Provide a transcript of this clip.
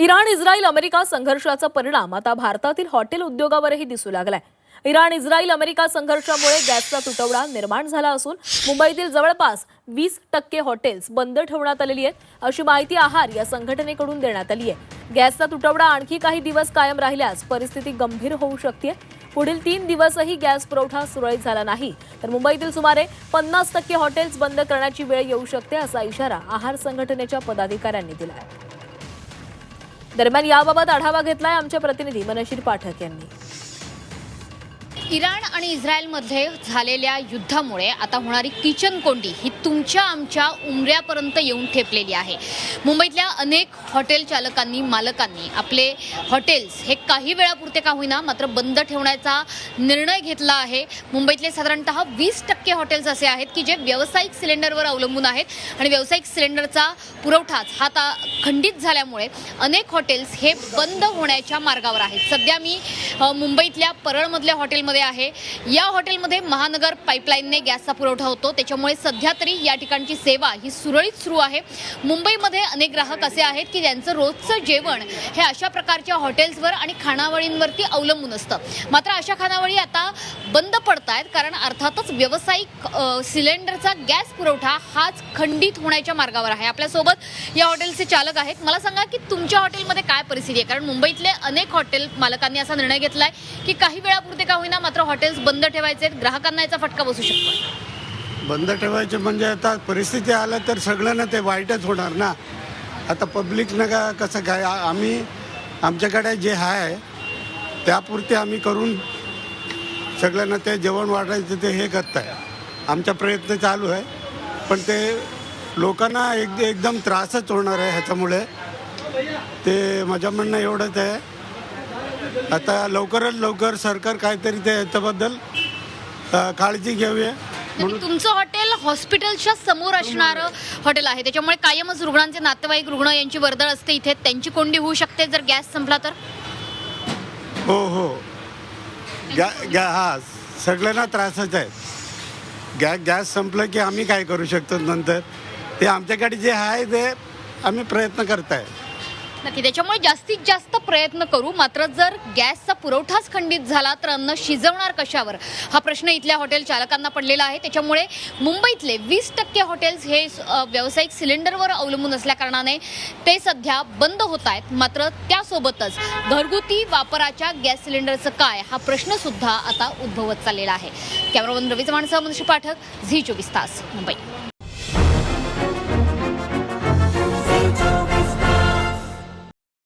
Iran Israel America संघर्षाचा परिणाम आता भारतातील हॉटेल उद्योगावरही दिसू लागलाय। इराण इस्रायल अमेरिका संघर्षामुळे गॅसचा तुटवडा निर्माण झाला असून मुंबईतील जवळपास 20% हॉटेल्स बंद ठेवण्यात आलेली आहेत, अशी माहिती आहार या संघटनेकडून देण्यात आली आहे। गॅसचा तुटवडा आणखी काही दिवस कायम राहिल्यास परिस्थिती गंभीर होऊ शकते। पुढील 3 दिवसही गॅस पुरवठा सुरळीत झाला नाही तर मुंबईतील सुमारे 50% हॉटेल्स बंद करण्याची वेळ येऊ शकते, असा इशारा आहार संघटनेच्या पदाधिकाऱ्यांनी दिला आहे। दरम्यान याबाबत आढावा घेतलाय आमचे प्रतिनिधी मनशीर पाठक यांनी। इराण आणि इस्रायलमध्ये झालेल्या युद्धामुळे आता होणारी किचन कोंडी ही तुमच्या आमच्या उमऱ्यापर्यंत येऊन ठेपलेली आहे। मुंबईतल्या अनेक हॉटेल चालकांनी मालकांनी आपले हॉटेल्स हे काही वेळापुरते का होईना मात्र बंद ठेवण्याचा निर्णय घेतला आहे। मुंबईतले साधारणतः 20% हॉटेल्स असे आहेत की जे व्यावसायिक सिलेंडरवर अवलंबून आहेत आणि व्यावसायिक सिलेंडरचा पुरवठाच हा खंडित झाल्यामुळे अनेक हॉटेल्स हे बंद होण्याच्या मार्गावर आहेत। सध्या मी मुंबईतल्या परळमधल्या हॉटेलमध्ये आहे। या हॉटेलमध्ये महानगर पाईपलाईनने गॅसचा पुरवठा होतो, त्याच्यामुळे सध्या तरी या ठिकाणची सेवा ही सुरळीत सुरू आहे। मुंबईमध्ये अनेक ग्राहक असे आहेत की ज्यांचं रोजचं जेवण हे अशा प्रकारच्या हॉटेल्सवर आणि खानावळींवरती अवलंबून असतं, मात्र अशा खानावळी आता बंद पडत आहेत कारण अर्थातच व्यावसायिक सिलेंडरचा गॅस पुरवठा हाच खंडित होण्याच्या मार्गावर आहे। आपल्यासोबत या हॉटेलचे चालक आहेत। मला सांगा की तुमच्या हॉटेलमध्ये काय परिस्थिती आहे, कारण मुंबईतले अनेक हॉटेल मालकांनी असा निर्णय घेतलाय की काही वेळापुरते का होईना मात्र हॉटेल्स बंद ठेवायचे, ग्राहकांना याचा फटका बसू शकतो। बंद ठेवायचे म्हणजे आता परिस्थिती आलं तर सगळ्यांना ते वाईटच होणार ना। आता पब्लिकनं का कसं काय आम्ही आमच्याकडे जे आहे त्यापुरते आम्ही करून सगळ्यांना ते जेवण वाढायचं ते हे करत आहे। आमचा प्रयत्न चालू आहे, पण ते लोकांना एकदम त्रासच होणार आहे ह्याच्यामुळे। ते माझं म्हणणं एवढंच आहे, आता लवकरात लवकर सरकार काहीतरी ते याच्याबद्दल काळजी घ्यावी। म्हणून तुमचं हॉटेल हॉस्पिटलच्या समोर असणारं हॉटेल आहे, त्याच्यामुळे कायमच रुग्णांचे नातेवाईक रुग्ण यांची वर्दळ असते इथे, त्यांची कोंडी होऊ शकते जर गॅस संपला तर। हो हा सगळ्यांना त्रासच आहे। गॅस संपलं की आम्ही काय करू शकतो नंतर, ते आमच्याकडे जे आहे ते आम्ही प्रयत्न करत आहे। नक्की, त्याच्यामुळे जास्तीत जास्त प्रयत्न करू, मात्र जर गॅसचा पुरवठाच खंडित झाला तर अन्न शिजवणार कशावर हा प्रश्न इथल्या हॉटेल चालकांना पडलेला आहे। त्याच्यामुळे मुंबईतले 20% हॉटेल्स हे व्यावसायिक सिलेंडरवर अवलंबून असल्या कारणाने ते सध्या बंद होत आहेत, मात्र त्यासोबतच घरगुती वापराच्या गॅस सिलेंडरचं काय हा प्रश्न सुद्धा आता उद्भवत चाललेला आहे। कॅमेरामन रवी चव्हाणसह मनशीर पाठक, झी 24 तास, मुंबई।